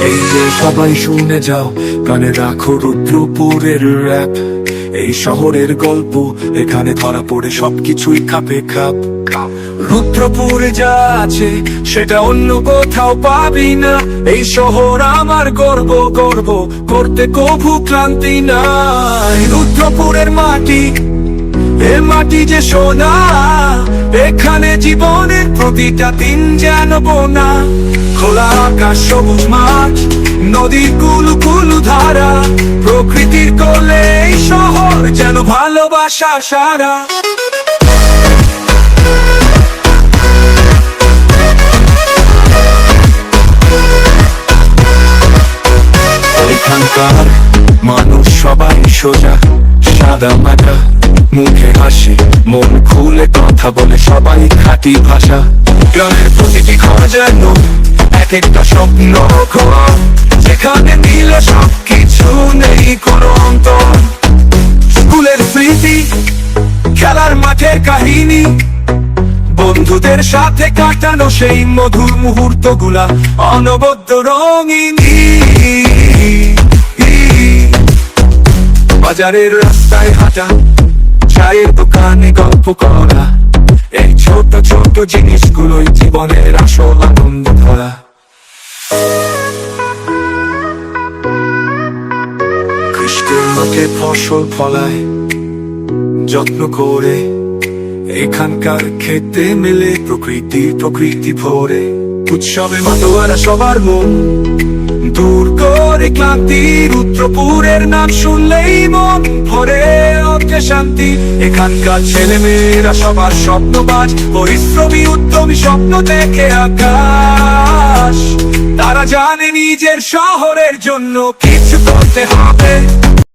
এই যে সবাই শুনে যাও, কানে রাখো রুদ্রপুরের র‍্যাপ। এই শহরের গল্প, এখানে ধরা পড়ে সবকিছুই খাপে খাপ। রুদ্রপুরে যা আছে সেটা অন্য কোথাও পাবি না। এই শহর আমার গর্ব, গর্ব করতে কভু ক্লান্তি নাই। রুদ্রপুরের মাটি, এ মাটি যে সোনা, এখানে জীবনের প্রতিটা দিন যেন বোনা। খোলা আকাশ, সবুজ মাঠ, নদীর কুলু কুলু ধারা, প্রকৃতির কোলে এই শহর যেন ভালোবাসা সারা। এখানকার মানুষ সবাই সোজা সাদা মাটা, মুখে হাসি, মন খুলে কথা বলে সবাই খাঁটি ভাষা। গ্রামের প্রতিটি ঘর যেন এক একটা স্বপ্ন ঘর, যেখানে মিলে সবকিছু, নেই কোনো অন্তর। স্কুলের স্মৃতি, খেলার মাঠের কাহিনী, বন্ধুদের সাথে কাটানো সেই মধুর মুহূর্ত গুলা অনবদ্য রঙিনী। বাজারের রাস্তায় হাঁটা, চায়ের দোকানে গল্প করা, এই ছোট ছোট জিনিসগুলোই জীবনের আসল আনন্দ ধরা। কৃষকের মাঠে ফসল ফলায় যত্ন করে, এখানকার খেতে মেলে প্রকৃতি ভরে। উৎসবে মাতোয়ারা সবার মন দূর করে ক্লান্তি। রুদ্রপুরের নাম শুনলেই মন ভরে ওঠে শান্তি। এখানকার ছেলে মেয়েরা সবার স্বপ্নবাজ, পরিশ্রমী উদ্যমী, স্বপ্ন দেখে আকাশ। তারা জানে নিজের শহরের জন্য কিছু করতে হবে।